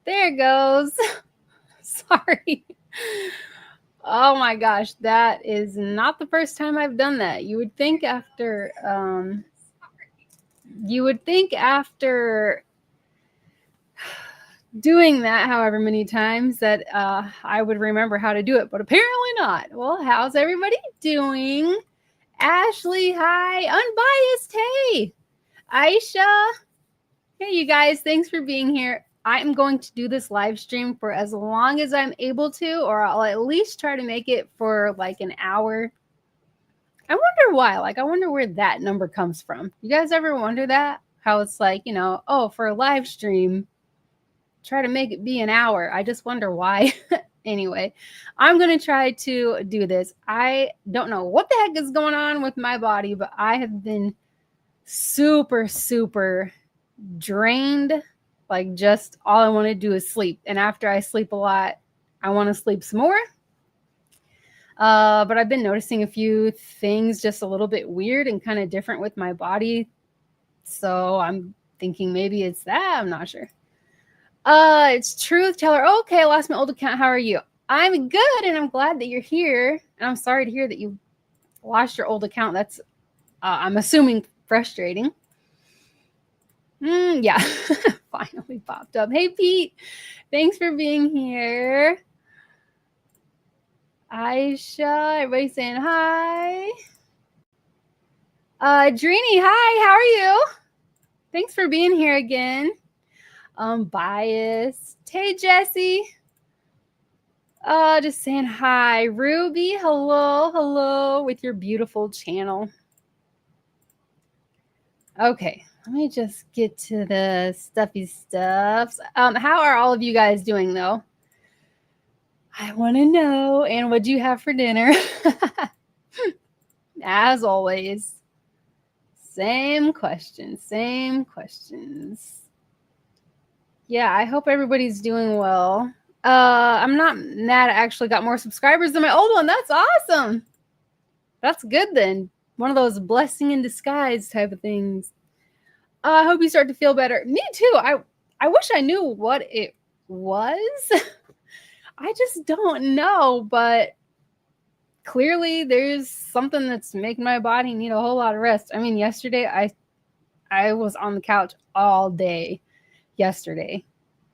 There it goes. Sorry. Oh my gosh, that is not the first time I've done that. You would think after doing that however many times that I would remember how to do it, but apparently not. Well, how's everybody doing? Ashley, hi. Unbiased, hey. Aisha, hey, you guys, thanks for being here. I am going to do this live stream for as long as I'm able to, or I'll at least try to make it for like an hour. I wonder why. Like, I wonder where that number comes from. You guys ever wonder that? How it's like, oh, for a live stream, try to make it be an hour. I just wonder why. Anyway, I'm going to try to do this. I don't know what the heck is going on with my body, but I have been super, super drained. Like, just all I want to do is sleep. And after I sleep a lot, I want to sleep some more. But I've been noticing a few things just a little bit weird and kind of different with my body. So I'm thinking maybe it's that. I'm not sure. It's Truth Teller. Okay, I lost my old account. How are you? I'm good, and I'm glad that you're here. And I'm sorry to hear that you lost your old account. That's, I'm assuming, frustrating. Yeah, finally popped up. Hey, Pete. Thanks for being here. Aisha, everybody saying hi. Drini, hi, how are you? Thanks for being here again. Biased. Hey, Jesse. Just saying hi. Ruby, hello with your beautiful channel. Okay, let me just get to the stuffy stuffs. How are all of you guys doing, though? I want to know. And what'd you have for dinner? As always. Same questions. Yeah, I hope everybody's doing well. I'm not mad. I actually got more subscribers than my old one. That's awesome. That's good then. One of those blessing in disguise type of things. I hope you start to feel better. Me too. I wish I knew what it was. I just don't know, but clearly there's something that's making my body need a whole lot of rest. I mean, yesterday I was on the couch all day yesterday.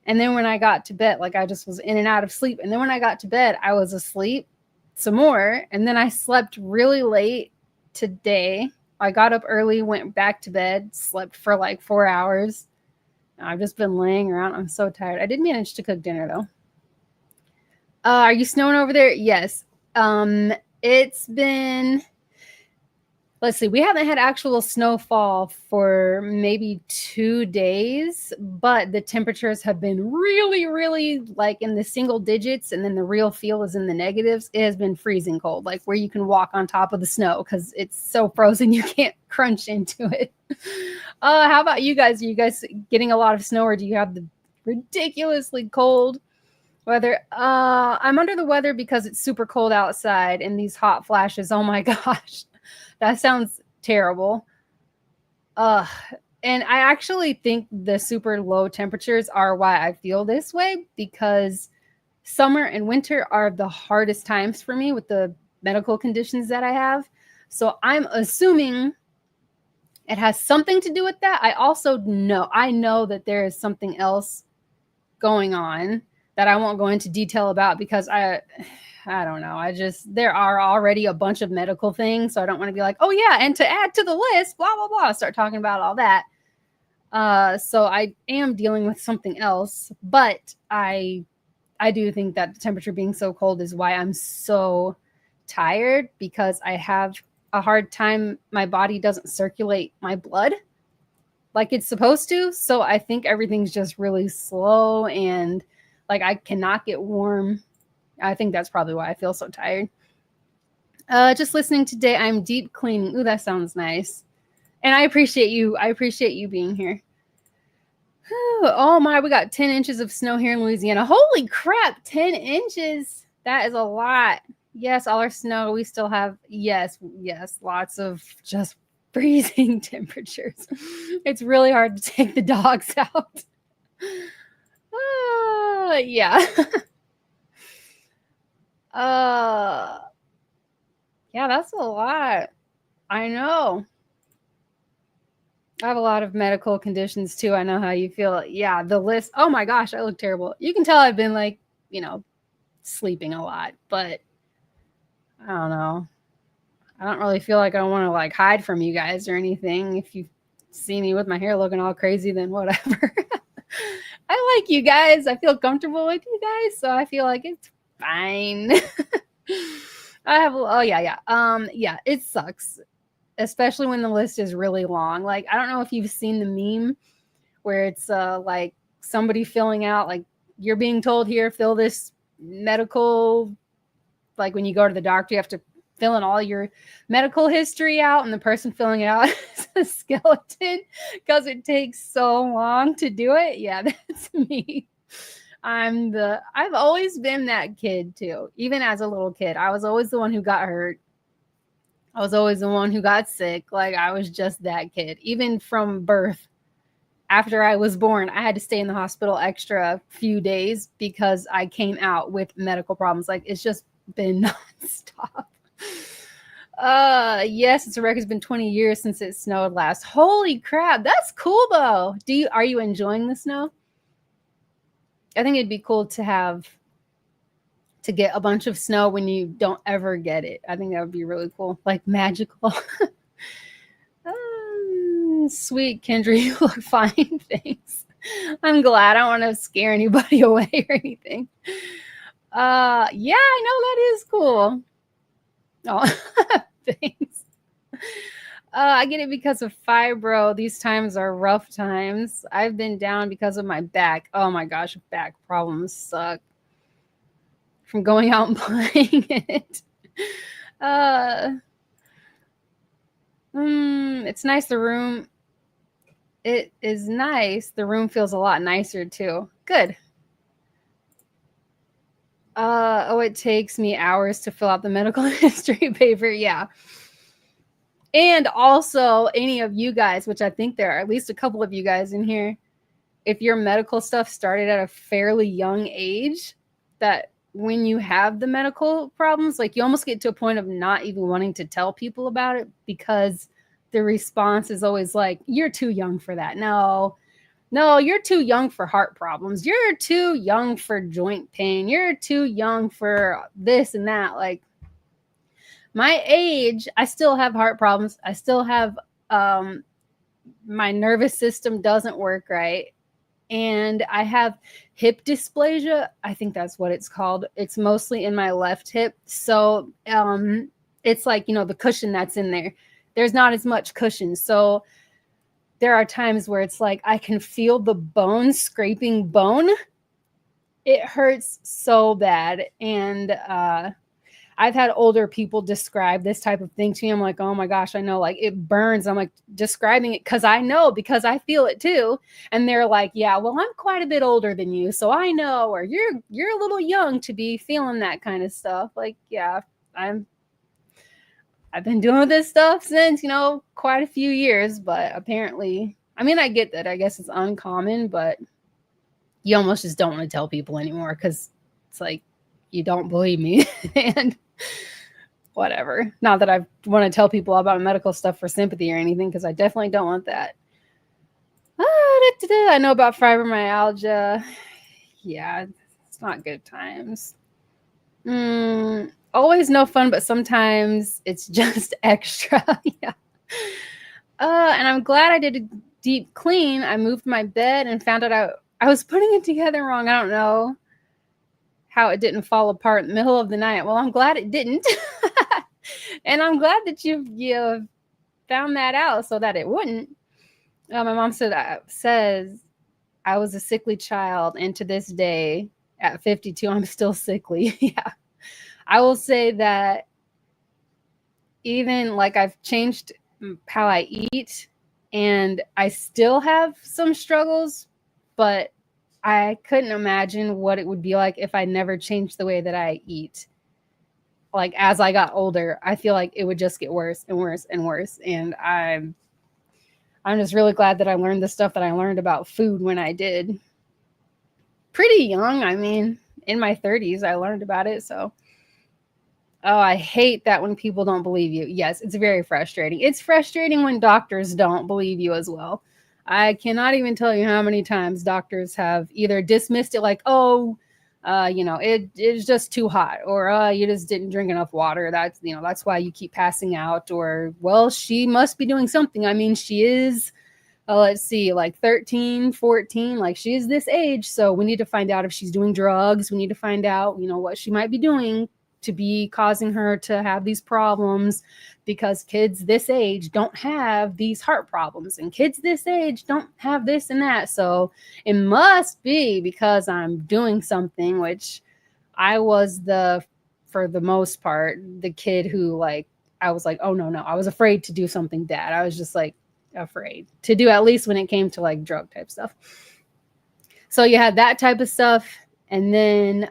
And then when I got to bed, like I just was in and out of sleep. And then when I got to bed, I was asleep some more. And then I slept really late today. I got up early, went back to bed, slept for like 4 hours. I've just been laying around. I'm so tired. I did manage to cook dinner though. Are you snowing over there? Yes. It's been, let's see, we haven't had actual snowfall for maybe 2 days, but the temperatures have been really, really like in the single digits, and then the real feel is in the negatives. It has been freezing cold, like where you can walk on top of the snow because it's so frozen you can't crunch into it. How about you guys? Are you guys getting a lot of snow, or do you have the ridiculously cold weather? I'm under the weather because it's super cold outside and these hot flashes. Oh my gosh. That sounds terrible. And I actually think the super low temperatures are why I feel this way, because summer and winter are the hardest times for me with the medical conditions that I have. So I'm assuming it has something to do with that. I also know that there is something else going on that I won't go into detail about because I don't know. There are already a bunch of medical things. So I don't want to be like, oh yeah, and to add to the list, blah, blah, blah, start talking about all that. So I am dealing with something else, but I do think that the temperature being so cold is why I'm so tired, because I have a hard time. My body doesn't circulate my blood like it's supposed to. So I think everything's just really slow and like I cannot get warm. I think that's probably why I feel so tired. Just listening today, I'm deep cleaning. Ooh, that sounds nice. And I appreciate you. I appreciate you being here. Oh my, we got 10 inches of snow here in Louisiana. Holy crap, 10 inches. That is a lot. Yes, all our snow. We still have, yes, lots of just freezing temperatures. It's really hard to take the dogs out. Yeah. uh, yeah, that's a lot. I know. I have a lot of medical conditions too. I know how you feel. Yeah, the list. Oh my gosh, I look terrible. You can tell I've been like, sleeping a lot, but I don't know. I don't really feel like I want to like hide from you guys or anything. If you see me with my hair looking all crazy, then whatever. I like you guys. I feel comfortable with you guys, so I feel like it's fine. I have yeah, it sucks, especially when the list is really long. Like I don't know if you've seen the meme where it's like somebody filling out like you're being told here fill this medical, like when you go to the doctor you have to fill in all your medical history out, and the person filling it out is a skeleton because it takes so long to do it. Yeah, that's me. I've always been that kid too. Even as a little kid, I was always the one who got hurt. I was always the one who got sick. Like I was just that kid. Even from birth, after I was born, I had to stay in the hospital extra few days because I came out with medical problems. Like it's just been nonstop. Yes, it's a record. It's been 20 years since it snowed last. Holy crap, that's cool though. Are you enjoying the snow? I think it'd be cool to get a bunch of snow when you don't ever get it. I think that would be really cool, like magical. Sweet Kendra, you look fine. Thanks. I'm glad. I don't want to scare anybody away or anything. Yeah, I know that is cool. Oh, thanks. I get it because of fibro. These times are rough times. I've been down because of my back. Oh my gosh, back problems suck. From going out and playing it. It's nice. It is nice. The room feels a lot nicer too. Good. It takes me hours to fill out the medical history paper. Yeah. And also, any of you guys, which I think there are at least a couple of you guys in here, if your medical stuff started at a fairly young age, that when you have the medical problems, like you almost get to a point of not even wanting to tell people about it because the response is always like, you're too young for that. No, you're too young for heart problems. You're too young for joint pain. You're too young for this and that. Like, my age, I still have heart problems. I still have my nervous system doesn't work right. And I have hip dysplasia. I think that's what it's called. It's mostly in my left hip. So it's like, the cushion that's in there. There's not as much cushion. So there are times where it's like I can feel the bone scraping bone. It hurts so bad. And I've had older people describe this type of thing to me. I'm like, oh my gosh, I know, like it burns. I'm like describing it because I know, because I feel it too. And they're like, yeah, well, I'm quite a bit older than you, so I know, or you're a little young to be feeling that kind of stuff. Like, yeah, I've been doing this stuff since, quite a few years, but apparently, I mean, I get that. I guess it's uncommon, but you almost just don't want to tell people anymore because it's like, you don't believe me. And whatever. Not that I want to tell people about medical stuff for sympathy or anything, because I definitely don't want that. I know about fibromyalgia. Yeah, it's not good times. Always no fun, but sometimes it's just extra. Yeah. And I'm glad I did a deep clean. I moved my bed and found out I was putting it together wrong. I don't know how it didn't fall apart in the middle of the night. Well, I'm glad it didn't. And I'm glad that you found that out so that it wouldn't. My mom says I was a sickly child, and to this day, at 52, I'm still sickly. Yeah. I will say that even like I've changed how I eat, and I still have some struggles, but I couldn't imagine what it would be like if I never changed the way that I eat. Like as I got older, I feel like it would just get worse and worse and worse. And I'm just really glad that I learned the stuff that I learned about food when I did. pretty young. I mean, in my 30s, I learned about it. So, oh, I hate that when people don't believe you. Yes, it's very frustrating. It's frustrating when doctors don't believe you as well. I cannot even tell you how many times doctors have either dismissed it like, oh, it's just too hot, or you just didn't drink enough water. That's why you keep passing out, or well, she must be doing something. I mean, she is let's see, like 13, 14, like she is this age. So we need to find out if she's doing drugs. We need to find out, what she might be doing to be causing her to have these problems, because kids this age don't have these heart problems and kids this age don't have this and that. So it must be because I'm doing something, which I was for the most part, the kid who I was like, oh no, I was afraid to do something bad. I was just like, afraid to do, at least when it came to like drug type stuff. So you had that type of stuff, and then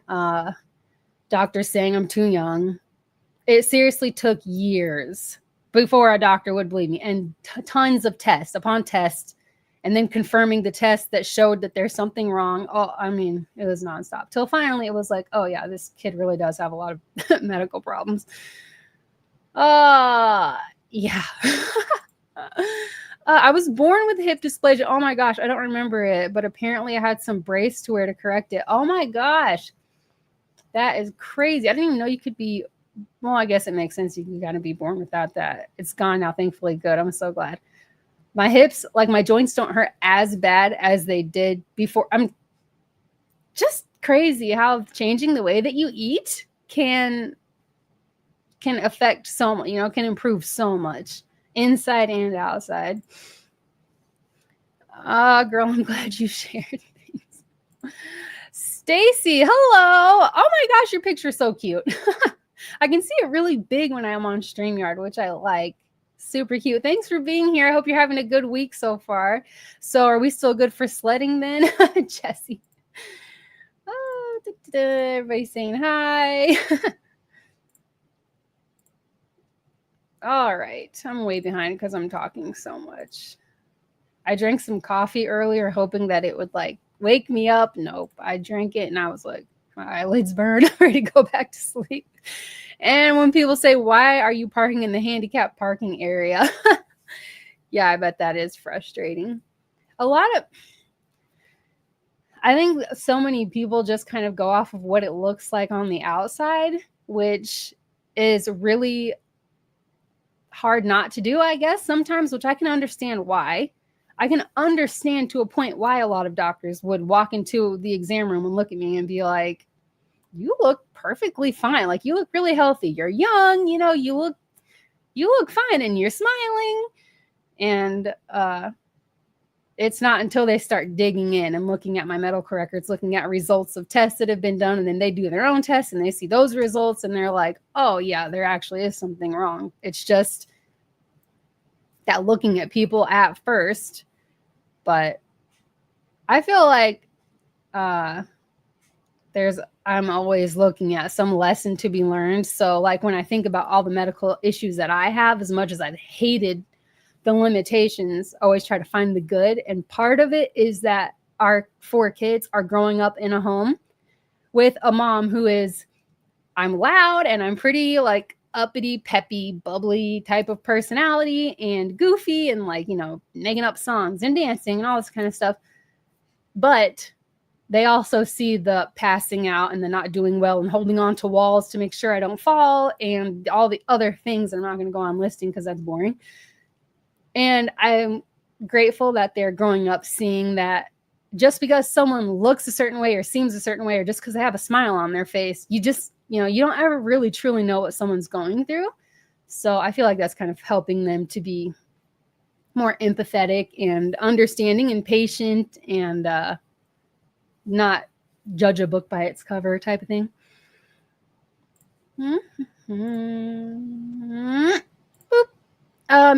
doctors saying I'm too young. It seriously took years before a doctor would believe me, and tons of tests upon tests, and then confirming the test that showed that there's something wrong. Oh, I mean, it was nonstop till finally it was like, oh yeah, this kid really does have a lot of medical problems. Yeah. I was born with hip dysplasia. Oh my gosh, I don't remember it, but apparently I had some brace to wear to correct it. Oh my gosh, that is crazy. I didn't even know you could be, well, I guess it makes sense. You can kind of be born without that. It's gone now, thankfully. Good. I'm so glad. My hips, like my joints, don't hurt as bad as they did before. I'm just crazy how changing the way that you eat can affect so much, can improve so much. Inside and outside. Girl, I'm glad you shared things. Stacy, hello. Oh my gosh, your picture's so cute. I can see it really big when I'm on StreamYard, which I like. Super cute. Thanks for being here. I hope you're having a good week so far. So are we still good for sledding then? Jesse. Oh, everybody's saying hi. All right. I'm way behind because I'm talking so much. I drank some coffee earlier, hoping that it would wake me up. Nope. I drank it and I was like, my eyelids burn, ready to go back to sleep. And when people say, why are you parking in the handicapped parking area? Yeah, I bet that is frustrating. I think so many people just kind of go off of what it looks like on the outside, which is really hard not to do, I guess, sometimes, which I can understand why. I can understand to a point why a lot of doctors would walk into the exam room and look at me and be like, you look perfectly fine. Like, you look really healthy. You're young, you look fine and you're smiling. And it's not until they start digging in and looking at my medical records, looking at results of tests that have been done, and then they do their own tests and they see those results and they're like, oh yeah, there actually is something wrong. It's just that looking at people at first. But I feel like I'm always looking at some lesson to be learned. So like when I think about all the medical issues that I have, as much as I've hated the limitations, I always try to find the good. And part of it is that our 4 kids are growing up in a home with a mom who is, I'm loud and I'm pretty uppity, peppy, bubbly type of personality, and goofy and making up songs and dancing and all this kind of stuff. But they also see the passing out and the not doing well and holding on to walls to make sure I don't fall and all the other things I'm not going to go on listing because that's boring. And I'm grateful that they're growing up seeing that just because someone looks a certain way or seems a certain way, or just because they have a smile on their face, you just, you don't ever really truly know what someone's going through. So I feel like that's kind of helping them to be more empathetic and understanding and patient and not judge a book by its cover type of thing. Me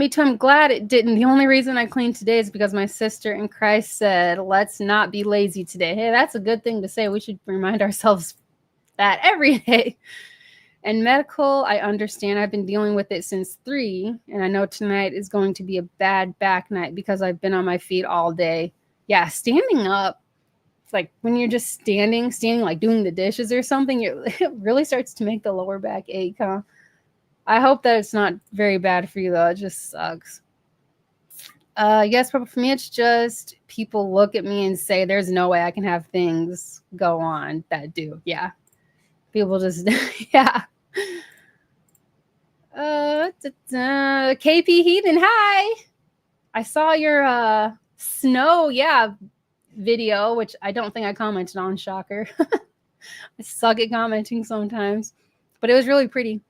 too. I'm glad it didn't. The only reason I cleaned today is because my sister in Christ said, let's not be lazy today. Hey, that's a good thing to say. We should remind ourselves that every day. And medical, I understand. I've been dealing with it since 3. And I know tonight is going to be a bad back night because I've been on my feet all day. Yeah, standing up like when you're just standing, like doing the dishes or something, it really starts to make the lower back ache, huh? I hope that it's not very bad for you though. It just sucks. Yes, but for me, it's just people look at me and say, there's no way I can have things go on that do. Yeah. People just, yeah. KP Heathen, hi. I saw your snow, video, which I don't think I commented on, shocker. I suck at commenting sometimes, but it was really pretty.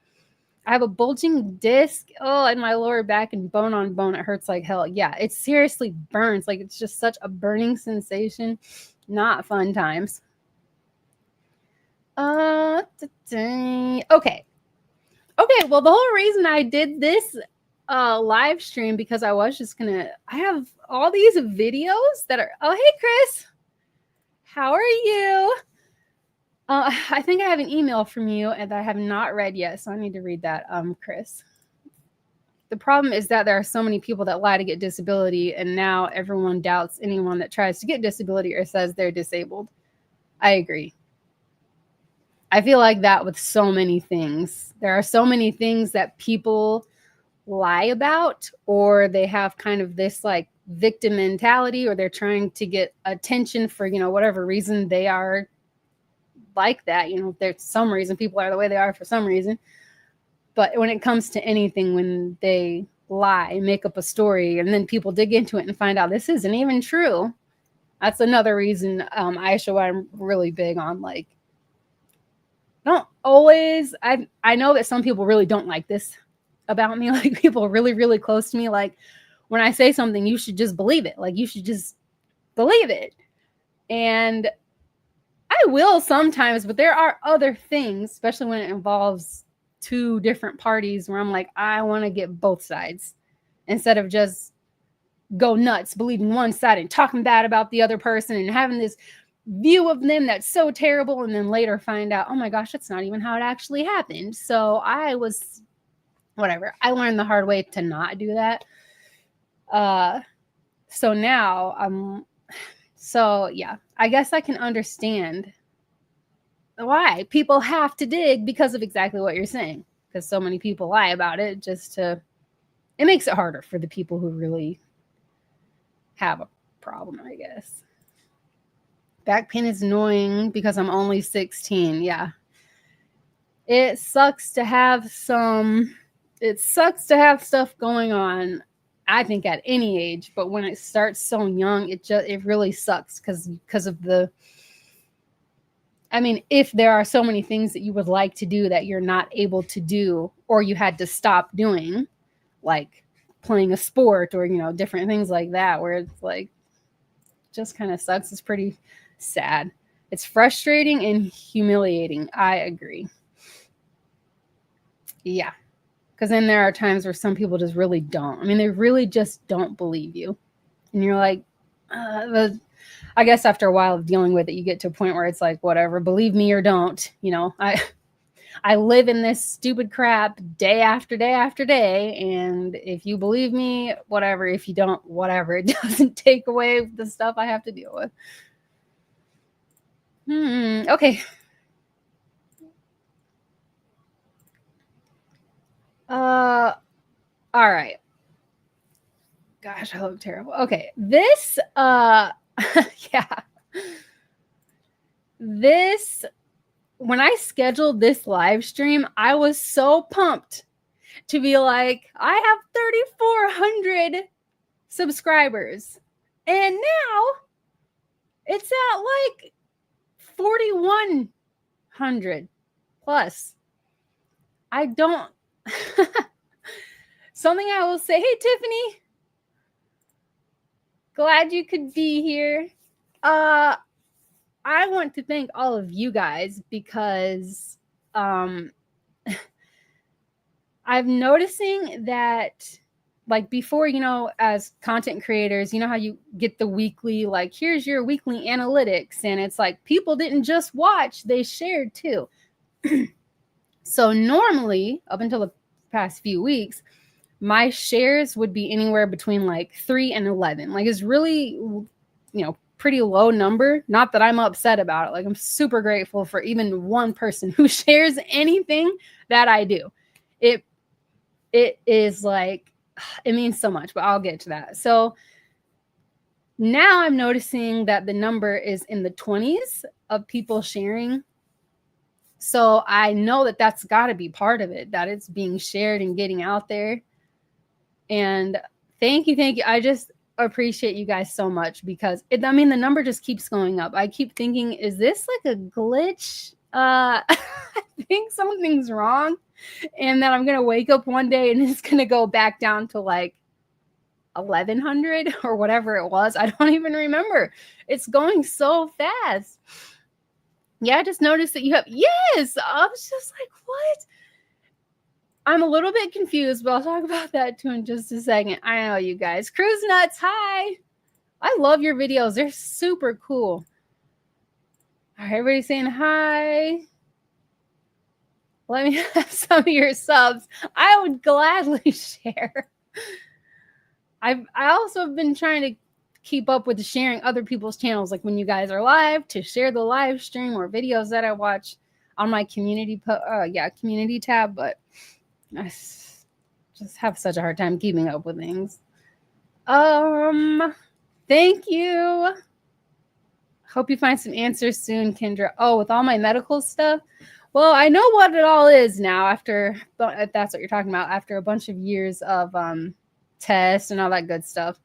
I have a bulging disc, in my lower back, and bone on bone, it hurts like hell. Yeah, it seriously burns. Like, it's just such a burning sensation. Not fun times. Okay, well, the whole reason I did this live stream, because I was just gonna, I have all these videos that are, oh, hey, Chris. How are you? I think I have an email from you and I have not read yet, so I need to read that, Chris. The problem is that there are so many people that lie to get disability, and now everyone doubts anyone that tries to get disability or says they're disabled. I agree. I feel like that with so many things. There are so many things that people lie about, or they have kind of this like victim mentality, or they're trying to get attention for, whatever reason they are like that. There's some reason people are the way they are for some reason. But when it comes to anything, when they lie, make up a story, and then people dig into it and find out this isn't even true, that's another reason, Aisha, why I'm really big on, like, don't always, I know that some people really don't like this about me, like people really, really close to me, like when I say something, you should just believe it. Like, you should just believe it. And I will sometimes, but there are other things, especially when it involves two different parties, where I'm like, I want to get both sides instead of just go nuts believing one side and talking bad about the other person and having this view of them that's so terrible, and then later find out, oh my gosh, that's not even how it actually happened. So I learned the hard way to not do that. So now yeah, I guess I can understand why people have to dig, because of exactly what you're saying, because so many people lie about it, it makes it harder for the people who really have a problem, I guess. Back pain is annoying because I'm only 16. Yeah. It sucks to have stuff going on, I think, at any age, but when it starts so young, it really sucks because of if there are so many things that you would like to do that you're not able to do, or you had to stop doing, like playing a sport or, different things like that, where it's like, just kind of sucks. It's pretty sad. It's frustrating and humiliating. I agree. Yeah. Because then there are times where some people just really don't. They really just don't believe you. And you're like, I guess after a while of dealing with it, you get to a point where it's like, whatever, believe me or don't. I live in this stupid crap day after day after day. And if you believe me, whatever. If you don't, whatever. It doesn't take away the stuff I have to deal with. Okay. All right. Gosh, I look terrible. Okay. This, yeah. When I scheduled this live stream, I was so pumped to be like, I have 3,400 subscribers. And now it's at like 4,100 plus. I don't. Something I will say, hey, Tiffany. Glad you could be here. I want to thank all of you guys, because I'm noticing that, like, before, as content creators, how you get the weekly, like, here's your weekly analytics, and it's like people didn't just watch, they shared too. So normally, up until the past few weeks, my shares would be anywhere between like 3 and 11. Like, it's really, pretty low number. Not that I'm upset about it. Like, I'm super grateful for even one person who shares anything that I do. It is like, it means so much, but I'll get to that. So now I'm noticing that the number is in the 20s of people sharing. So I know that that's got to be part of it, that it's being shared and getting out there. And thank you. I just appreciate you guys so much, because the number just keeps going up. I keep thinking, is this like a glitch? I think something's wrong, and then I'm gonna wake up one day and it's gonna go back down to like 1100 or whatever it was. I don't even remember. It's going so fast. Yeah, I just noticed that you have, yes, I was just like, what? I'm a little bit confused, but I'll talk about that too in just a second. I know, you guys. Cruise Nuts, hi. I love your videos. They're super cool. All right, everybody saying hi. Let me have some of your subs. I would gladly share. I also have been trying to keep up with sharing other people's channels, like when you guys are live, to share the live stream or videos that I watch on my community community tab, but I just have such a hard time keeping up with things. Thank you. Hope you find some answers soon, Kendra. Oh, with all my medical stuff? Well, I know what it all is now, after, if that's what you're talking about, after a bunch of years of tests and all that good stuff.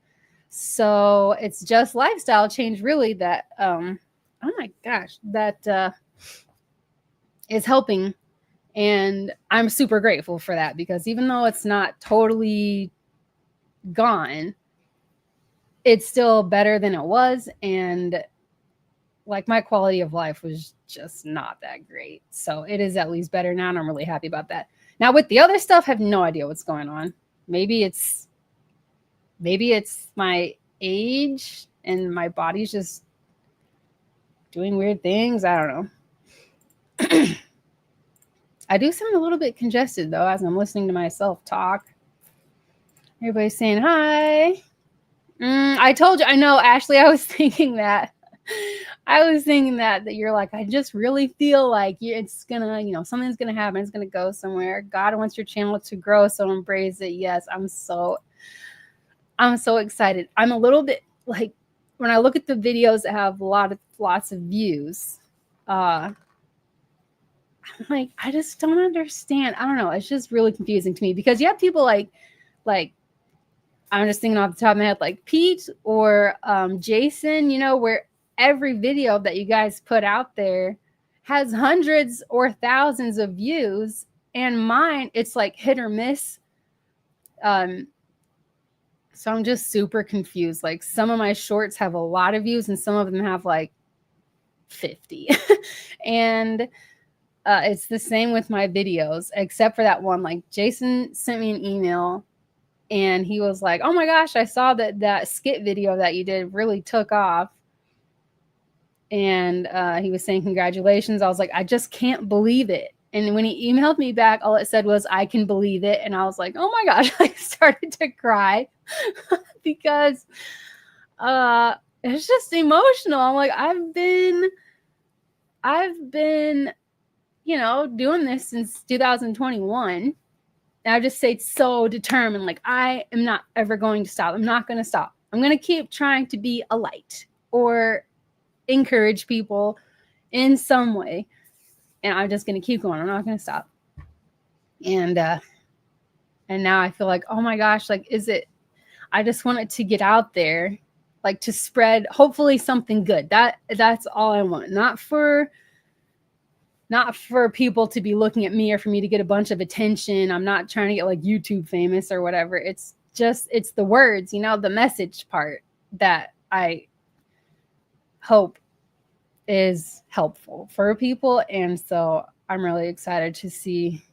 So it's just lifestyle change, really, that oh my gosh, that is helping. And I'm super grateful for that, because even though it's not totally gone, it's still better than it was. And like, my quality of life was just not that great. So it is at least better now, and I'm really happy about that. Now with the other stuff, I have no idea what's going on. Maybe it's my age and my body's just doing weird things. I don't know. I do sound a little bit congested, though, as I'm listening to myself talk. Everybody's saying hi. I told you. I know, Ashley, I was thinking that. That you're like, I just really feel like it's gonna, something's gonna happen. It's gonna go somewhere. God wants your channel to grow, so embrace it. Yes, I'm so excited. I'm a little bit like, when I look at the videos that have lots of views, I'm like, I just don't understand. I don't know. It's just really confusing to me, because you have people like I'm just thinking off the top of my head, like Pete or Jason, where every video that you guys put out there has hundreds or thousands of views, and mine, it's like hit or miss. So I'm just super confused. Like, some of my shorts have a lot of views and some of them have like 50. And it's the same with my videos, except for that one. Like, Jason sent me an email and he was like, oh my gosh, I saw that skit video that you did really took off. And he was saying congratulations. I was like, I just can't believe it. And when he emailed me back, all it said was, I can believe it. And I was like, oh my gosh, I started to cry because it's just emotional. I'm like, I've been, doing this since 2021. And I just stayed so determined. Like, I am not ever going to stop. I'm not going to stop. I'm going to keep trying to be a light or encourage people in some way. And I'm just going to keep going. I'm not going to stop. And now I feel like, oh my gosh, like, I just want it to get out there, like, to spread, hopefully something good. That's all I want. Not for people to be looking at me or for me to get a bunch of attention. I'm not trying to get like YouTube famous or whatever. It's the words, the message part that I hope is helpful for people. And so I'm really excited to see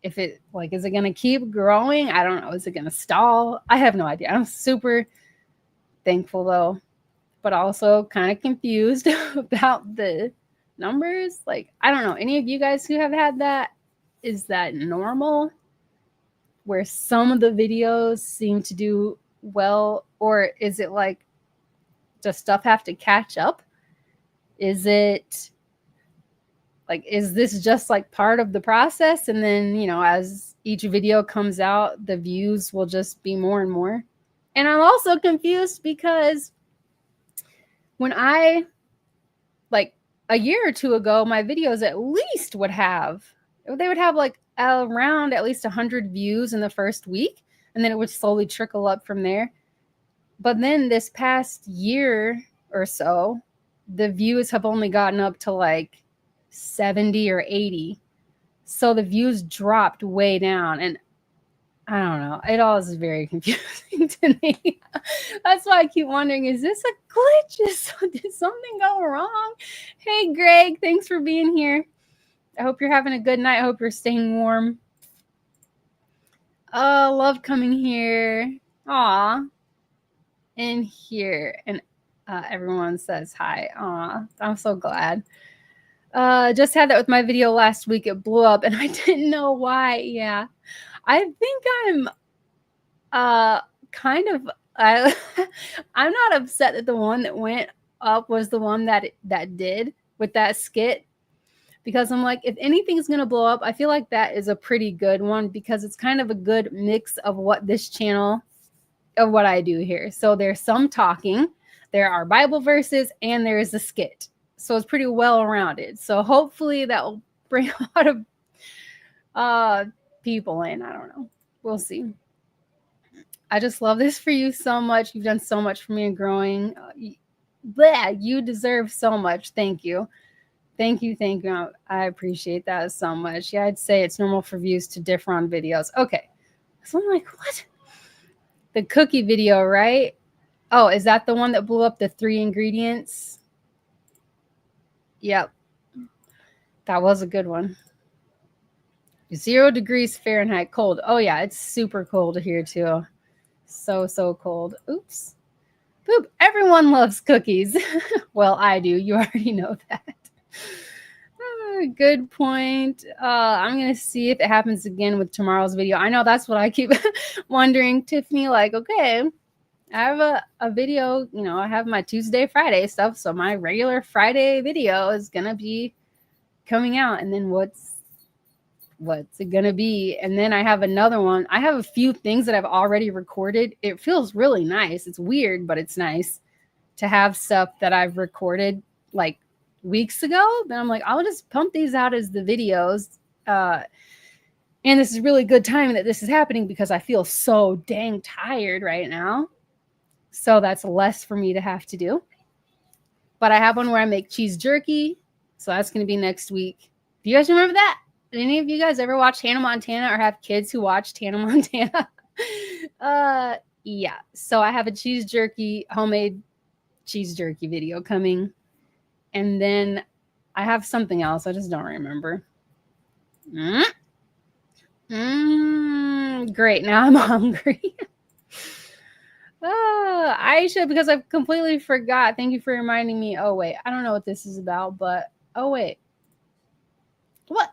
if it, like, is it going to keep growing? I don't know. Is it going to stall? I have no idea. I'm super thankful though, but also kind of confused about the numbers. Like, I don't know. Any of you guys who have had that, is that normal? Where some of the videos seem to do well, or is it like does stuff have to catch up? Is it like, is this just like part of the process? And then, you know, as each video comes out, the views will just be more and more. And I'm also confused because when I, like a year or two ago, my videos at least would have, they would have like around at least 100 views in the first week. And then it would slowly trickle up from there. But then this past year or so, the views have only gotten up to like 70 or 80. So the views dropped way down. And I don't know. It all is very confusing to me. That's why I keep wondering, is this a glitch? Did something go wrong? Hey, Greg, thanks for being here. I hope you're having a good night. I hope you're staying warm. Oh, love coming here. Aw. In here. And everyone says hi. Aw, I'm so glad. Just had that with my video last week. It blew up and I didn't know why. Yeah. I think I'm kind of I'm not upset that the one that went up was the one that did with that skit, because I'm like, if anything's gonna blow up, I feel like that is a pretty good one, because it's kind of a good mix of what this channel, of what I do here. So there's some talking, there are Bible verses, and there is a skit. So it's pretty well rounded. So hopefully that will bring a lot of people in. I don't know. We'll see. I just love this for you so much. You've done so much for me in growing. You deserve so much. Thank you. Thank you. Thank you. I appreciate that so much. Yeah, I'd say it's normal for views to differ on videos. Okay. So I'm like, what? The cookie video, right? Oh, is that the one that blew up, the 3 ingredients? Yep. That was a good one. 0 degrees Fahrenheit cold. Oh, yeah, it's super cold here, too. So cold. Oops. Boop. Everyone loves cookies. Well, I do. You already know that. Good point. I'm going to see if it happens again with tomorrow's video. I know that's what I keep wondering, Tiffany. Like, okay, I have a video, you know, I have my Tuesday, Friday stuff. So my regular Friday video is going to be coming out. And then what's it going to be? And then I have another one. I have a few things that I've already recorded. It feels really nice. It's weird, but it's nice to have stuff that I've recorded like weeks ago. Then I'm like, I'll just pump these out as the videos. And this is really good timing that this is happening, because I feel so dang tired right now. So that's less for me to have to do. But I have one where I make cheese jerky. So that's going to be next week. Do you guys remember that? Did any of you guys ever watch Hannah Montana or have kids who watched Hannah Montana? Yeah. So I have a cheese jerky, homemade cheese jerky video coming. And then I have something else. I just don't remember. Great. Now I'm hungry. Aisha, because I've completely forgot. Thank you for reminding me. Oh, wait. I don't know what this is about, but... Oh, wait. What?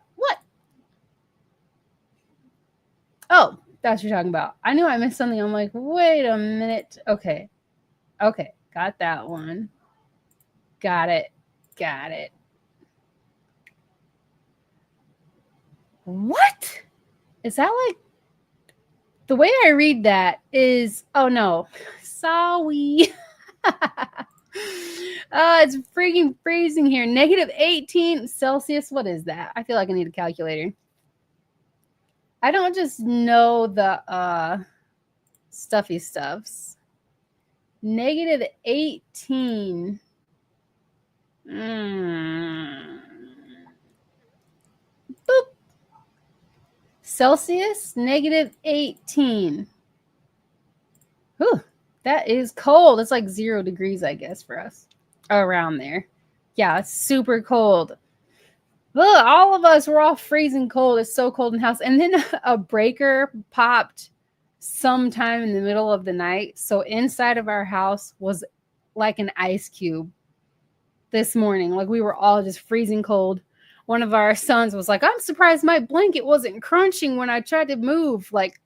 Oh, that's what you're talking about. I knew I missed something. I'm like, wait a minute. Okay. Got that one. Got it. What? Is that like... The way I read that is... Oh, no. Sorry. It's freaking freezing here. -18 Celsius. What is that? I feel like I need a calculator. I don't just know the stuffy stuffs. -18. Boop. Celsius, -18. Whew, that is cold. It's like 0 degrees, I guess, for us. Around there. Yeah, it's super cold. Ugh, all of us were all freezing cold. It's so cold in the house. And then a breaker popped sometime in the middle of the night. So inside of our house was like an ice cube this morning. Like we were all just freezing cold. One of our sons was like, I'm surprised my blanket wasn't crunching when I tried to move, like,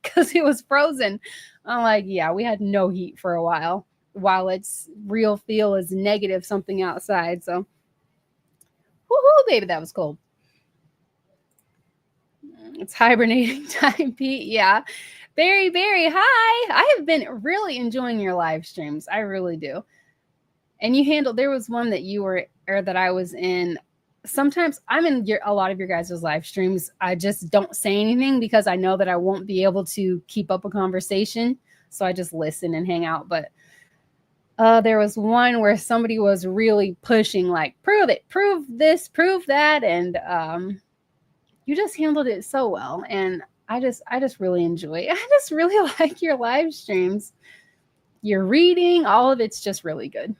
because it was frozen. I'm like, yeah, we had no heat for a while. while its real feel is negative something outside. So, woohoo, baby, that was cold. It's hibernating time, Pete. Yeah. Barry, hi. I have been really enjoying your live streams. I really do. And you handled, there was one that you were, or that I was in. Sometimes I'm in a lot of your guys' live streams. I just don't say anything because I know that I won't be able to keep up a conversation. So I just listen and hang out. But there was one where somebody was really pushing, like, prove it, prove this, prove that. And you just handled it so well. And I just really enjoy it. I just really like your live streams. Your reading, all of it's just really good.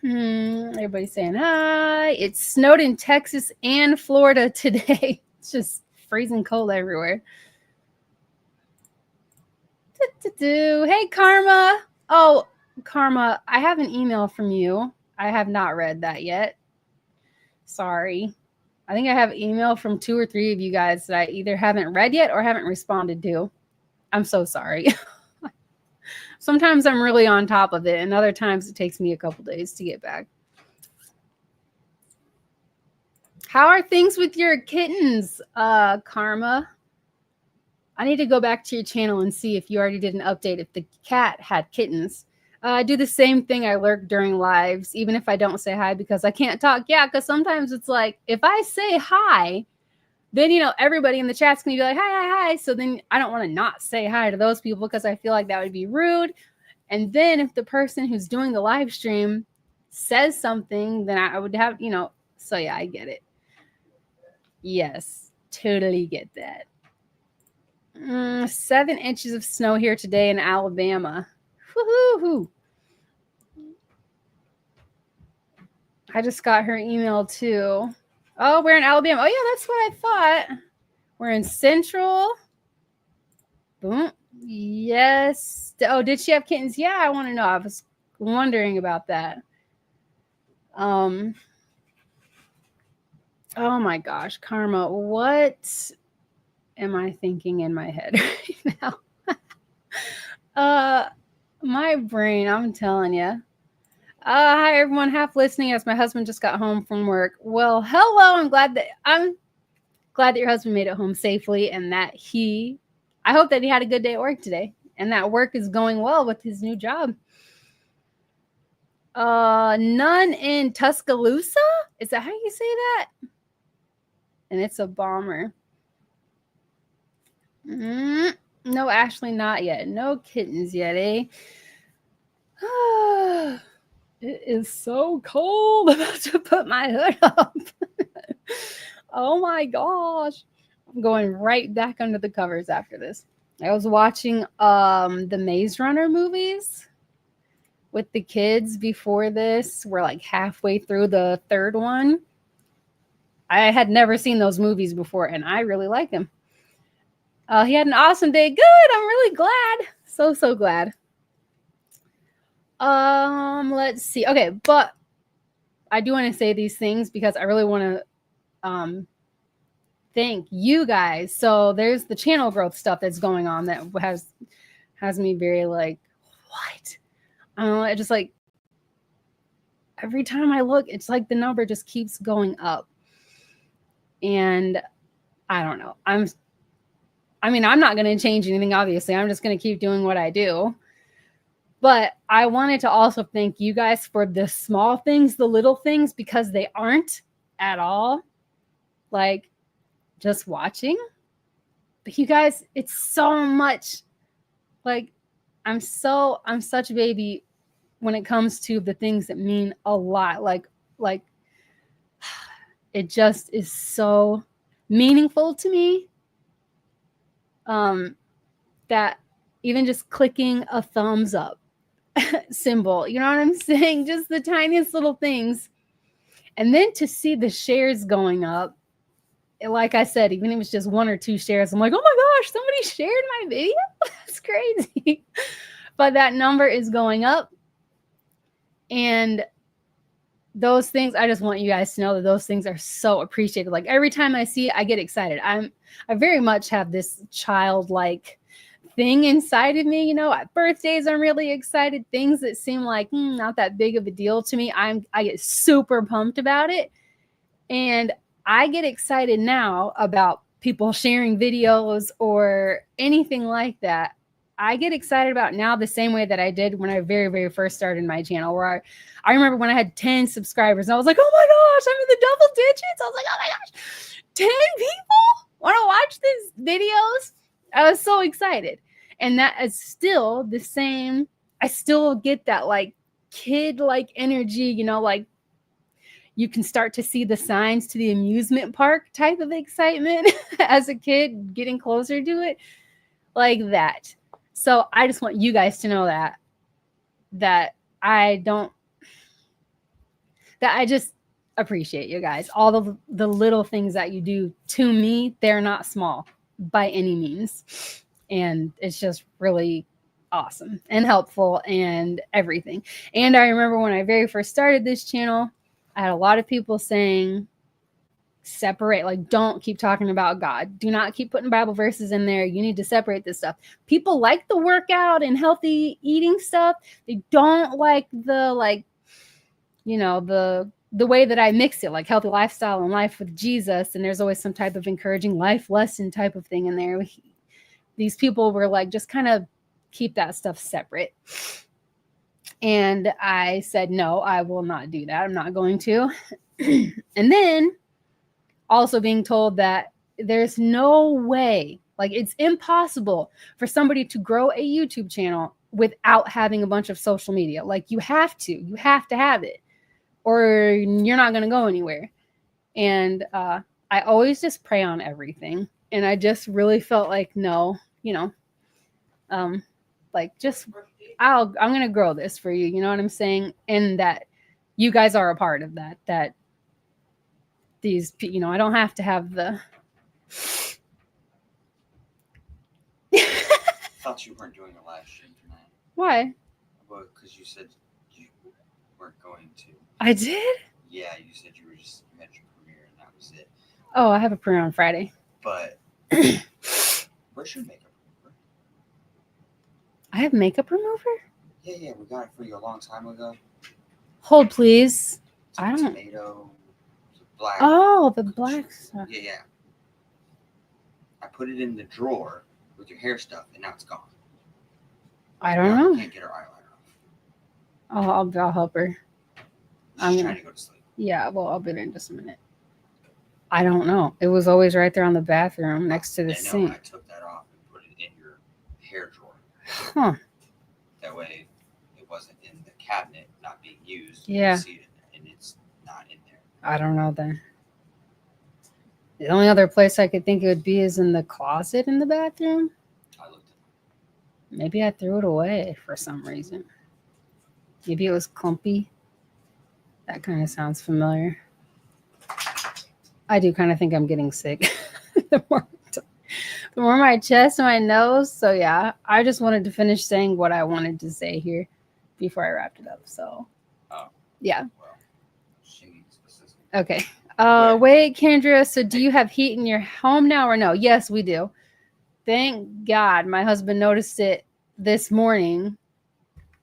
Everybody's saying hi. It snowed in Texas and Florida today. It's just freezing cold everywhere. Hey, Karma. Oh, Karma, I have an email from you. I have not read that yet. Sorry. I think I have email from 2 or 3 of you guys that I either haven't read yet or haven't responded to. I'm so sorry. Sometimes I'm really on top of it, and other times it takes me a couple days to get back. How are things with your kittens, Karma? I need to go back to your channel and see if you already did an update if the cat had kittens. I do the same thing. I lurk during lives, even if I don't say hi because I can't talk. Yeah, because sometimes it's like, if I say hi, then, you know, everybody in the chat's going to be like, hi. So then I don't want to not say hi to those people because I feel like that would be rude. And then if the person who's doing the live stream says something, then I would have, you know, so yeah, I get it. Yes, totally get that. 7 inches of snow here today in Alabama. Woohoo! I just got her email too. Oh, we're in Alabama. Oh, yeah, that's what I thought. We're in Central. Boom. Yes. Oh, did she have kittens? Yeah, I want to know. I was wondering about that. Oh my gosh, Karma, what am I thinking in my head right now? My brain, I'm telling you. Hi everyone, half listening as my husband just got home from work. Well, hello. I'm glad that your husband made it home safely and that I hope that he had a good day at work today and that work is going well with his new job. None in Tuscaloosa? Is that how you say that? And it's a bomber. No, Ashley, not yet. No kittens yet, eh? It is so cold. I'm about to put my hood up. Oh my gosh. I'm going right back under the covers after this. I was watching the Maze Runner movies with the kids before this. We're like halfway through the 3rd one. I had never seen those movies before, and I really like them. He had an awesome day. Good. I'm really glad. So glad. Let's see. Okay, but I do want to say these things because I really want to thank you guys. So there's the channel growth stuff that's going on that has me very like, what? I just like every time I look, it's like the number just keeps going up. And I don't know. I'm not going to change anything, obviously. I'm just going to keep doing what I do. But I wanted to also thank you guys for the small things, the little things, because they aren't at all like just watching. But you guys, it's so much. Like, I'm such a baby when it comes to the things that mean a lot. Like it just is so meaningful to me. That even just clicking a thumbs up symbol, you know what I'm saying? Just the tiniest little things. And then to see the shares going up, like I said, even if it was just 1 or 2 shares, I'm like, oh my gosh, somebody shared my video. That's crazy. But that number is going up. And those things, I just want you guys to know that those things are so appreciated. Like every time I see it, I get excited. I very much have this childlike thing inside of me, you know, at birthdays, I'm really excited. Things that seem like not that big of a deal to me, I get super pumped about it. And I get excited now about people sharing videos or anything like that. I get excited about now the same way that I did when I very, very first started my channel, where I remember when I had 10 subscribers and I was like, oh my gosh, I'm in the double digits. I was like, oh my gosh, 10 people want to watch these videos. I was so excited. And that is still the same. I still get that like kid like energy, you know, like you can start to see the signs to the amusement park type of excitement as a kid getting closer to it, like that. So I just want you guys to know that I just appreciate you guys. All the little things that you do to me, they're not small by any means. And it's just really awesome and helpful and everything. And I remember when I very first started this channel, I had a lot of people saying, separate, like, don't keep talking about God. Do not keep putting Bible verses in there. You need to separate this stuff. People like the workout and healthy eating stuff. They don't like the, like, you know, the way that I mix it, like healthy lifestyle and life with Jesus. And there's always some type of encouraging life lesson type of thing in there. These people were like, just kind of keep that stuff separate. And I said, no, I will not do that. I'm not going to. And then also being told that there's no way, like it's impossible for somebody to grow a YouTube channel without having a bunch of social media. Like you have to have it or you're not going to go anywhere. And I always just pray on everything. And I just really felt like, no, you know, like just, I'm going to grow this for you. You know what I'm saying? And that you guys are a part of that these, you know, I don't have to have the. Thought you weren't doing a live stream tonight. Why? Well, because you said you weren't going to. I did? Yeah, you said you were just met your premiere and that was it. Oh, I have a premiere on Friday. But where's your makeup remover? I have makeup remover? Yeah, we got it for you a long time ago. Hold, please. It's like I don't. tomato, black. Oh, the black stuff. Yeah. I put it in the drawer with your hair stuff, and now it's gone. I don't know. I can't get her eyeliner off. Oh, I'll help her. She's trying to go to sleep. Yeah, well, I'll be there in just a minute. I don't know. It was always right there on the bathroom next to the sink. I took that off and put it in your hair drawer. Huh. That way it wasn't in the cabinet, not being used. Yeah. You see it, and it's not in there. I don't know then. The only other place I could think it would be is in the closet in the bathroom. I looked at it. Maybe I threw it away for some reason. Maybe it was clumpy. That kind of sounds familiar. I do kind of think I'm getting sick. the more my chest and my nose. So yeah, I just wanted to finish saying what I wanted to say here before I wrapped it up. So yeah. Well, she needs assistance. Okay. Wait, Kendra. So do you have heat in your home now or no? Yes, we do. Thank God my husband noticed it this morning.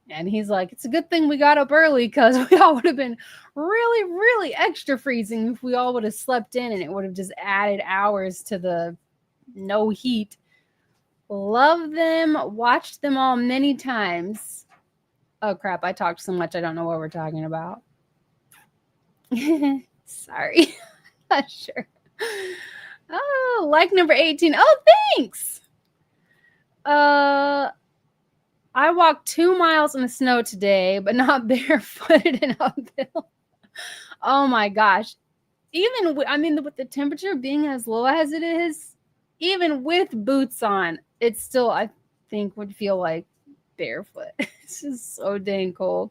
And he's like, it's a good thing we got up early because we all would have been really, really extra freezing if we all would have slept in and it would have just added hours to the no heat. Love them. Watched them all many times. Oh, crap. I talked so much. I don't know what we're talking about. Sorry. Not sure. Oh, like number 18. Oh, thanks. I walked 2 miles in the snow today, but not barefooted and uphill. Oh my gosh. Even with the temperature being as low as it is, even with boots on, it still, I think, would feel like barefoot. It's just so dang cold.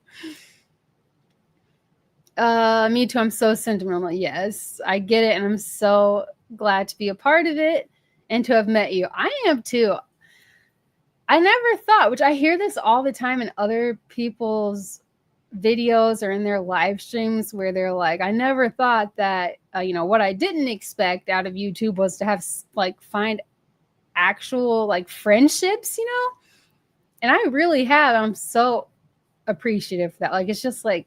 Me too. I'm so sentimental. Yes, I get it. And I'm so glad to be a part of it and to have met you. I am too. I never thought, which I hear this all the time in other people's videos or in their live streams where they're like, I never thought that, what I didn't expect out of YouTube was to have find actual like friendships, you know? And I really have. I'm so appreciative for that. Like, it's just like,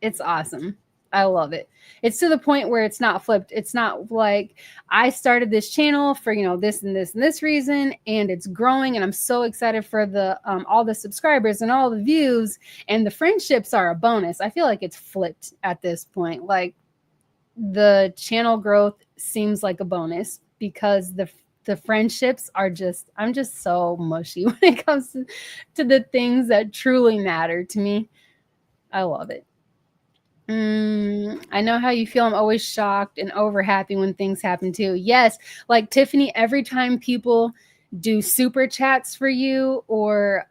it's awesome. I love it. It's to the point where it's not flipped. It's not like I started this channel for, you know, this and this and this reason, and it's growing, and I'm so excited for the all the subscribers and all the views, and the friendships are a bonus. I feel like it's flipped at this point. Like, the channel growth seems like a bonus because the friendships are just, I'm just so mushy when it comes to the things that truly matter to me. I love it. I know how you feel. I'm always shocked and over happy when things happen too. Yes, like Tiffany, every time people do super chats for you or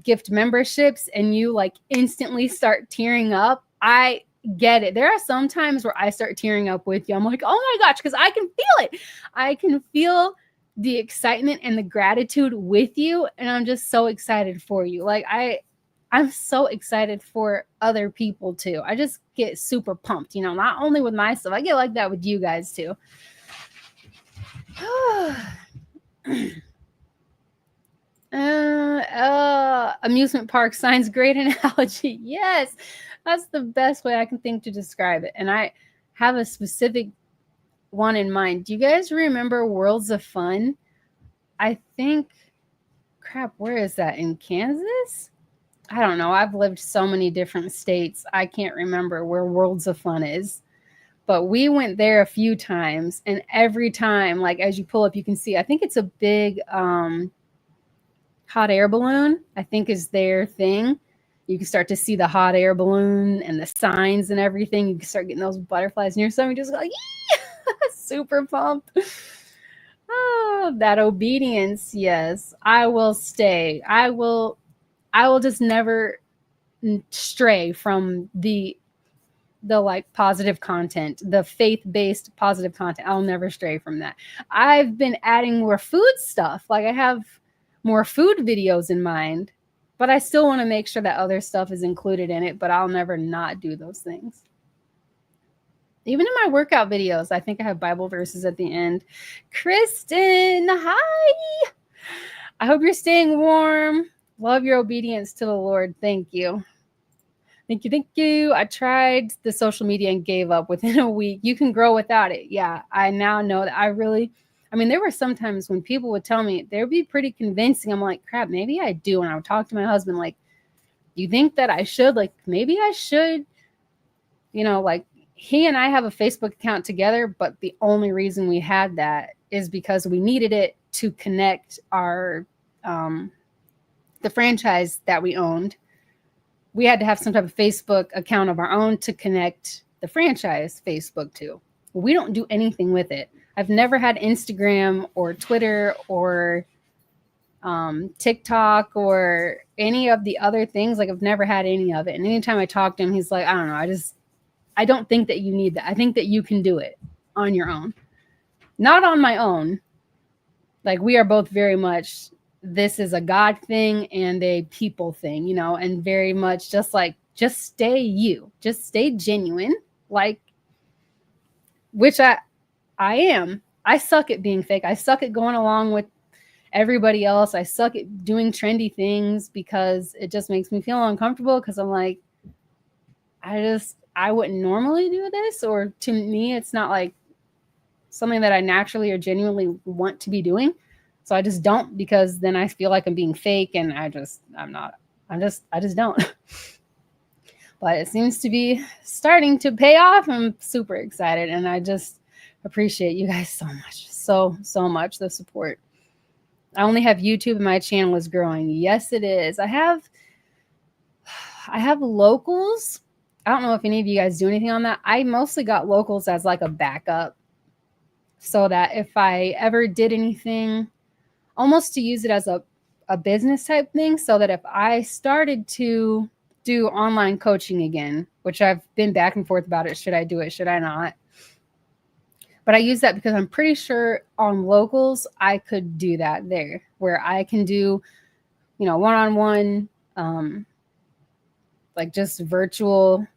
gift memberships and you like instantly start tearing up, I get it. There are some times where I start tearing up with you. I'm like, oh my gosh, because I can feel it. I can feel the excitement and the gratitude with you. And I'm just so excited for you. Like, I'm so excited for other people too. I just get super pumped, you know, not only with myself, I get like that with you guys too. Amusement park signs, great analogy. Yes, that's the best way I can think to describe it. And I have a specific one in mind. Do you guys remember Worlds of Fun? I think, crap, where is that? In Kansas? I don't know. I've lived so many different states. I can't remember where Worlds of Fun is. But we went there a few times, and every time, like as you pull up, you can see, I think it's a big hot air balloon, I think is their thing. You can start to see the hot air balloon and the signs and everything. You can start getting those butterflies in your stomach. Just go like, super pumped. Oh, that obedience. Yes, I will stay. I will just never stray from the like positive content, the faith-based positive content. I'll never stray from that. I've been adding more food stuff. Like, I have more food videos in mind, but I still want to make sure that other stuff is included in it, but I'll never not do those things. Even in my workout videos, I think I have Bible verses at the end. Kristen, hi. I hope you're staying warm. Love your obedience to the Lord. Thank you. Thank you. Thank you. I tried the social media and gave up within a week. You can grow without it. Yeah. I now know that I mean, there were some times when people would tell me, they would be pretty convincing. I'm like, crap, maybe I do. And I would talk to my husband, like, you think that I should? Like, maybe I should. You know, like, he and I have a Facebook account together, but the only reason we had that is because we needed it to connect our, the franchise that we owned. We had to have some type of Facebook account of our own to connect the franchise Facebook to. We don't do anything with it. I've never had Instagram or Twitter or TikTok or any of the other things. Like, I've never had any of it. And anytime I talk to him, he's like, I don't know. I don't think that you need that. I think that you can do it on your own. Not on my own. Like, we are both very much, this is a God thing and a people thing, you know, and very much just like, just stay you, just stay genuine, like, which I am. I suck at being fake. I suck at going along with everybody else. I suck at doing trendy things because it just makes me feel uncomfortable because I'm like, I wouldn't normally do this, or to me, it's not like something that I naturally or genuinely want to be doing. So I just don't, because then I feel like I'm being fake, and I just don't. But it seems to be starting to pay off. I'm super excited, and I just appreciate you guys so much. So much, the support. I only have YouTube and my channel is growing. Yes, it is. I have locals. I don't know if any of you guys do anything on that. I mostly got locals as like a backup, so that if I ever did anything, almost to use it as a business type thing, so that if I started to do online coaching again, which I've been back and forth about it, should I do it, should I not? But I use that because I'm pretty sure on locals, I could do that there, where I can do, you know, one-on-one, like just virtual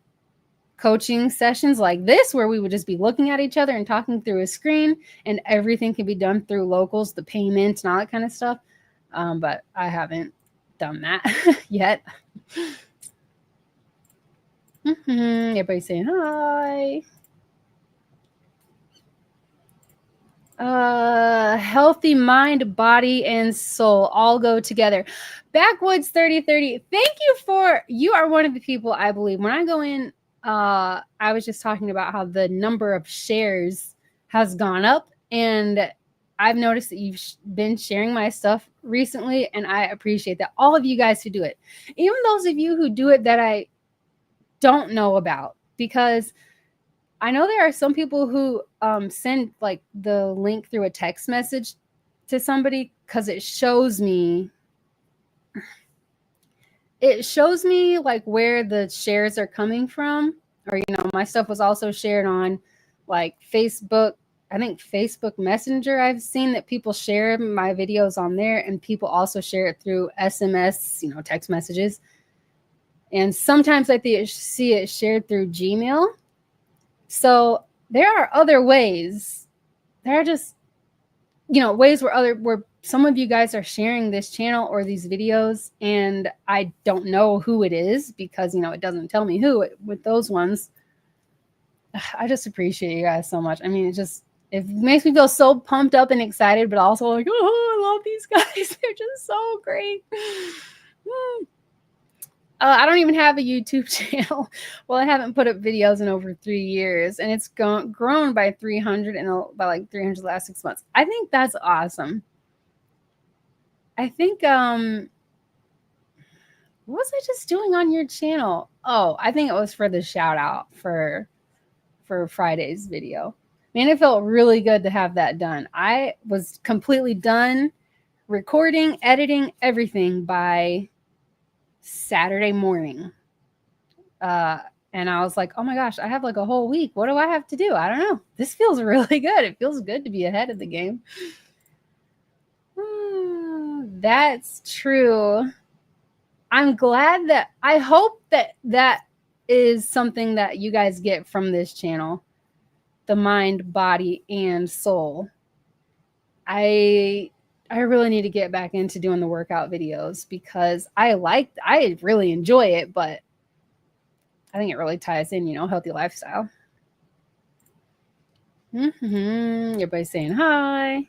coaching sessions like this where we would just be looking at each other and talking through a screen, and everything can be done through locals, the payments and all that kind of stuff. But I haven't done that yet. Everybody's saying hi. Healthy mind, body, and soul all go together. Backwoods 3030, thank you. You are one of the people I believe when I go in. I was just talking about how the number of shares has gone up, and I've noticed that you've been sharing my stuff recently, and I appreciate that. All of you guys who do it, even those of you who do it that I don't know about, because I know there are some people who send like the link through a text message to somebody because it shows me like where the shares are coming from. Or, my stuff was also shared on like Facebook. I think Facebook Messenger, I've seen that people share my videos on there, and people also share it through SMS, text messages. And sometimes I see it shared through Gmail. So there are other ways. There are just, ways where some of you guys are sharing this channel or these videos, and I don't know who it is because, it doesn't tell me who with those ones. I just appreciate you guys so much. I mean, it makes me feel so pumped up and excited, but also like, oh, I love these guys. They're just so great. I don't even have a YouTube channel. Well, I haven't put up videos in over 3 years, and it's grown by 300 by like 300 the last 6 months. I think that's awesome. I think, what was I just doing on your channel? Oh, I think it was for the shout out for Friday's video. Man, it felt really good to have that done. I was completely done recording, editing, everything by Saturday morning. And I was like, oh my gosh, I have like a whole week. What do I have to do? I don't know. This feels really good. It feels good to be ahead of the game. That's true. I'm glad I hope that is something that you guys get from this channel. The mind, body, and soul. I really need to get back into doing the workout videos because I really enjoy it, but I think it really ties in, healthy lifestyle. Everybody's saying hi.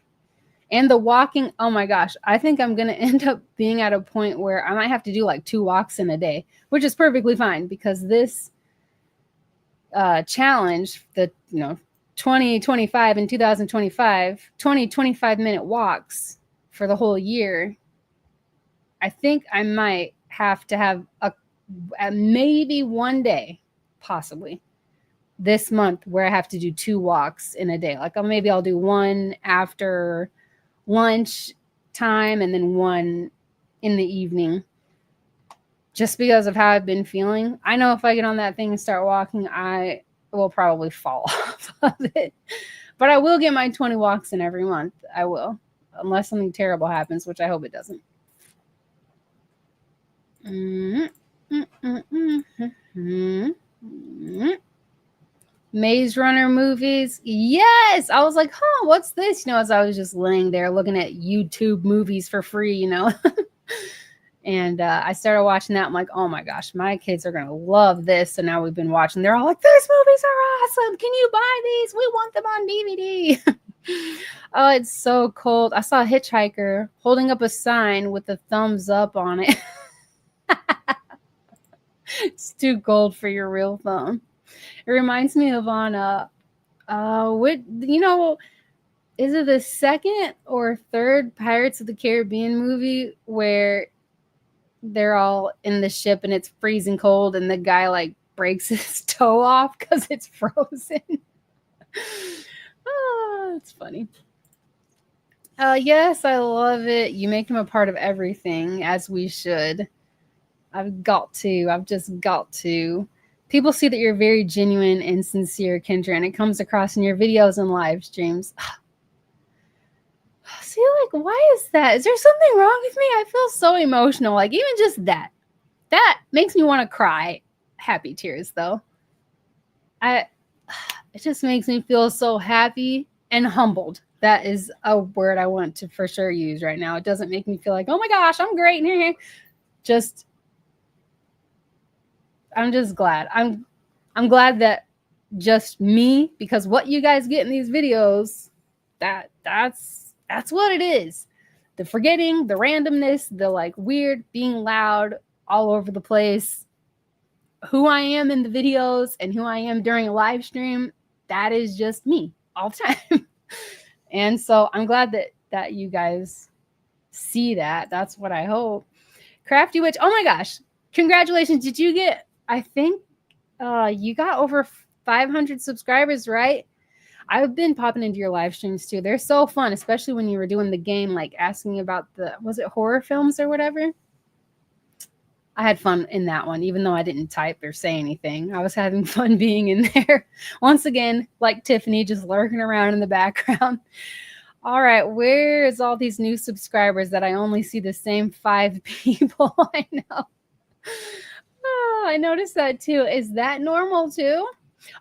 And the walking, oh my gosh, I think I'm going to end up being at a point where I might have to do like 2 walks in a day, which is perfectly fine because this challenge, the 2025 and 2025, 25-minute walks for the whole year, I think I might have to have maybe one day, possibly, this month where I have to do 2 walks in a day. Like maybe I'll do one after lunch time and then one in the evening, just because of how I've been feeling. I know if I get on that thing and start walking, I will probably fall off of it. But I will get my 20 walks in every month. I will, unless something terrible happens, which I hope it doesn't. Maze Runner movies. Yes. I was like, what's this? As I was just laying there looking at YouTube movies for free, And I started watching that. I'm like, oh my gosh, my kids are going to love this. So now we've been watching. They're all like, these movies are awesome. Can you buy these? We want them on DVD. Oh, it's so cold. I saw a hitchhiker holding up a sign with a thumbs up on it. It's too cold for your real thumb. It reminds me of on is it the second or third Pirates of the Caribbean movie where they're all in the ship and it's freezing cold and the guy like breaks his toe off because it's frozen? Oh, it's funny. Yes, I love it. You make them a part of everything, as we should. I've just got to. People see that you're very genuine and sincere, Kendra, and it comes across in your videos and live streams. See, like, why is that? Is there something wrong with me? I feel so emotional. Like, even just that makes me want to cry. Happy tears, though. I it just makes me feel so happy and humbled. That is a word I want to for sure use right now. It doesn't make me feel like, oh my gosh, I'm great. Just I'm just glad. I'm glad that just me, because what you guys get in these videos, that's what it is. The forgetting, the randomness, the like weird being loud all over the place. Who I am in the videos and who I am during a live stream, that is just me all the time. And so I'm glad that you guys see that. That's what I hope. Crafty Witch, oh my gosh, congratulations. Did you get, I think you got over 500 subscribers, right? I've been popping into your live streams too. They're so fun, especially when you were doing the game, like asking about was it horror films or whatever? I had fun in that one, even though I didn't type or say anything. I was having fun being in there. Once again, like Tiffany, just lurking around in the background. All right, where is all these new subscribers that I only see the same 5 people? I know. Oh, I noticed that too. Is that normal too?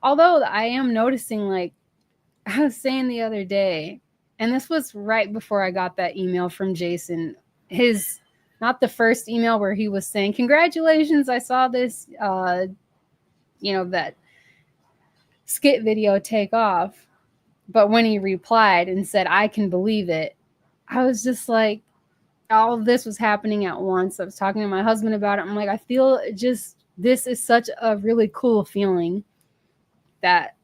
Although I am noticing, like I was saying the other day, and this was right before I got that email from Jason. His not the first email where he was saying, "Congratulations, I saw this that skit video take off." But when he replied and said, "I can believe it," I was just like, all of this was happening at once. I was talking to my husband about it. I'm like, I feel this is such a really cool feeling that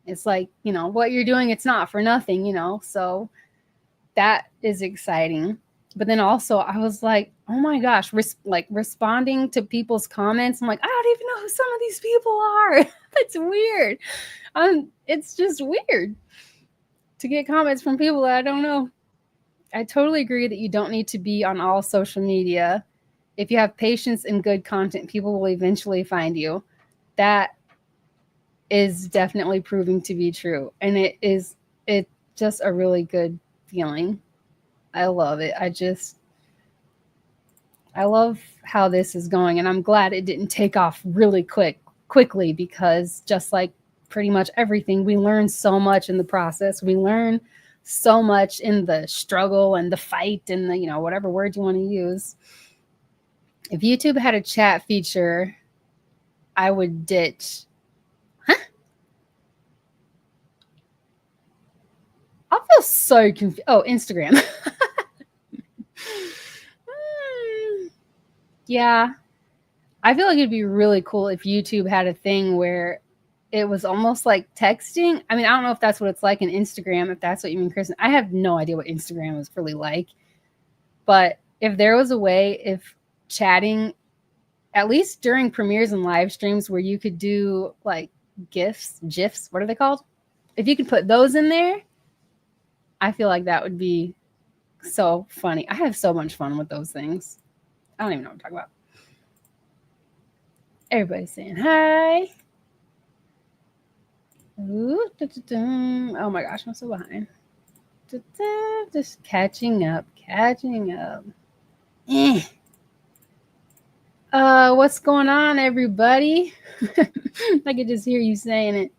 it's like, what you're doing, it's not for nothing, so that is exciting. But then also I was like, oh my gosh, responding to people's comments. I'm like, I don't even know who some of these people are. That's weird. It's just weird to get comments from people that I don't know. I totally agree that you don't need to be on all social media. If you have patience and good content, people will eventually find you. That is definitely proving to be true. And it's just a really good feeling. I love it. I love how this is going, and I'm glad it didn't take off really quickly, because just like pretty much everything, we learn so much in the process. We learn so much in the struggle and the fight and the, whatever word you want to use. If YouTube had a chat feature, I would ditch. I feel so confused. Oh, Instagram. Yeah. I feel like it'd be really cool if YouTube had a thing where it was almost like texting. I mean, I don't know if that's what it's like in Instagram, if that's what you mean, Kristen. I have no idea what Instagram is really like. But if there was a way, if chatting, at least during premieres and live streams, where you could do like GIFs, what are they called? If you could put those in there, I feel like that would be so funny. I have so much fun with those things. I don't even know what I'm talking about. Everybody's saying hi. Ooh, oh my gosh, I'm so behind. Just catching up. What's going on, everybody? I could just hear you saying it.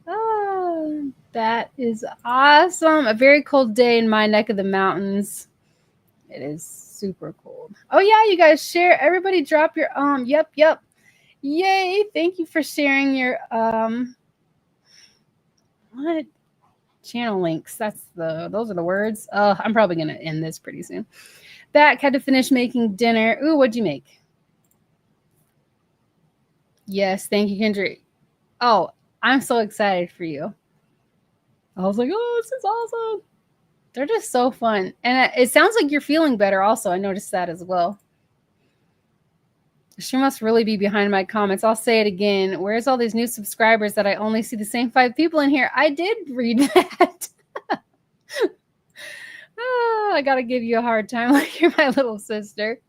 Oh, that is awesome. A very cold day in my neck of the mountains. It is super cold. Oh yeah, you guys share. Everybody drop your yep. Yay. Thank you for sharing your what channel links. Those are the words. I'm probably gonna end this pretty soon. Back, had to finish making dinner. Ooh, what'd you make? Yes, thank you, Kendrick. Oh, I'm so excited for you. I was like, oh, this is awesome. They're just so fun. And it sounds like you're feeling better also. I noticed that as well. She must really be behind my comments. I'll say it again. Where's all these new subscribers that I only see the same 5 people in here? I did read that. Oh, I got to give you a hard time like you're my little sister.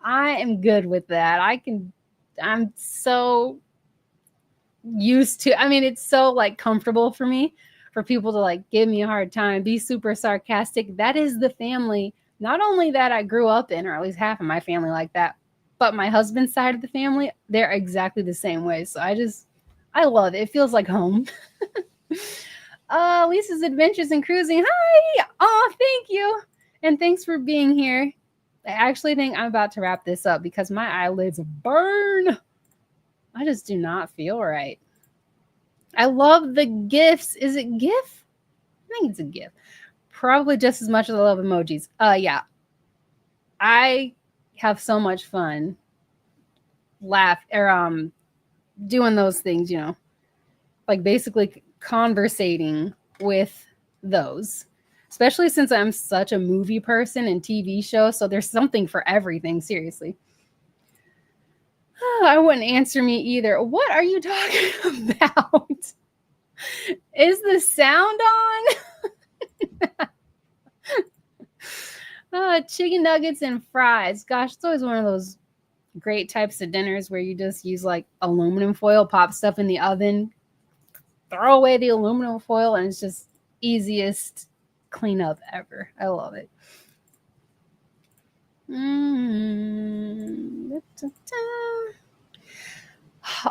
I am good with that. I'm so used to, it's so like comfortable for me for people to like give me a hard time, be super sarcastic. That is the family, not only that I grew up in, or at least half of my family like that, but my husband's side of the family, they're exactly the same way. So I just I love it. It feels like home. Lisa's Adventures in Cruising. Hi. Oh, thank you. And thanks for being here. I actually think I'm about to wrap this up because my eyelids burn. I just do not feel right. I love the gifts. Is it GIF? I think it's a GIF. Probably just as much as I love emojis. Yeah. I have so much fun doing those things, like basically conversating with those. Especially since I'm such a movie person and TV shows, so there's something for everything, seriously. I wouldn't answer me either. What are you talking about? Is the sound on? Chicken nuggets and fries. Gosh, it's always one of those great types of dinners where you just use like aluminum foil, pop stuff in the oven, throw away the aluminum foil, and it's just easiest cleanup ever. I love it.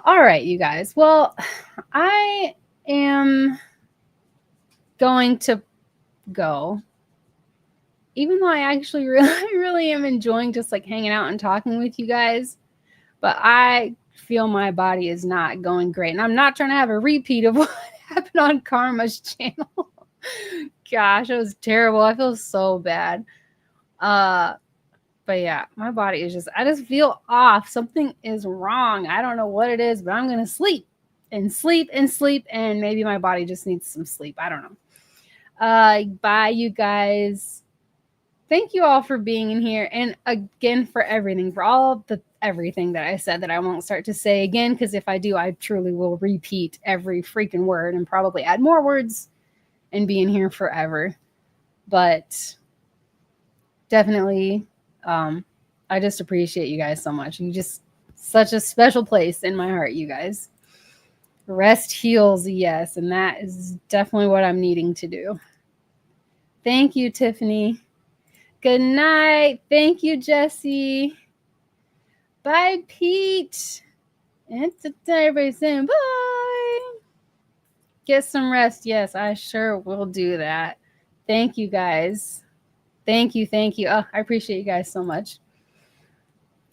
All right, you guys. Well, I am going to go. Even though I actually really am enjoying just like hanging out and talking with you guys, but I feel my body is not going great. And I'm not trying to have a repeat of what happened on Karma's channel. Gosh, it was terrible. I feel so bad. But yeah, my body is I just feel off. Something is wrong. I don't know what it is, but I'm going to sleep and sleep and sleep. And maybe my body just needs some sleep. I don't know. Bye, you guys. Thank you all for being in here. And again, for everything, for all the everything that I said that I won't start to say again, because if I do, I truly will repeat every freaking word and probably add more words and be in here forever. But definitely, I just appreciate you guys so much. You just such a special place in my heart, you guys. Rest heals, yes, and that is definitely what I'm needing to do. Thank you, Tiffany. Good night. Thank you, Jesse. Bye, Pete. And everybody saying bye. Get some rest. Yes, I sure will do that. Thank you, guys. Thank you. Thank you. Oh, I appreciate you guys so much.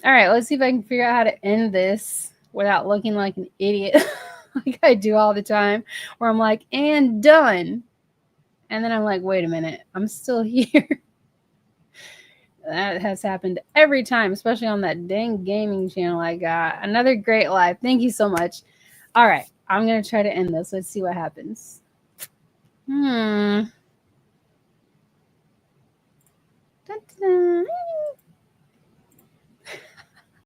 All right, let's see if I can figure out how to end this without looking like an idiot like I do all the time, where I'm like, and done. And then I'm like, wait a minute, I'm still here. That has happened every time, especially on that dang gaming channel I got. Another great live. Thank you so much. All right, I'm going to try to end this. Let's see what happens. Da-da.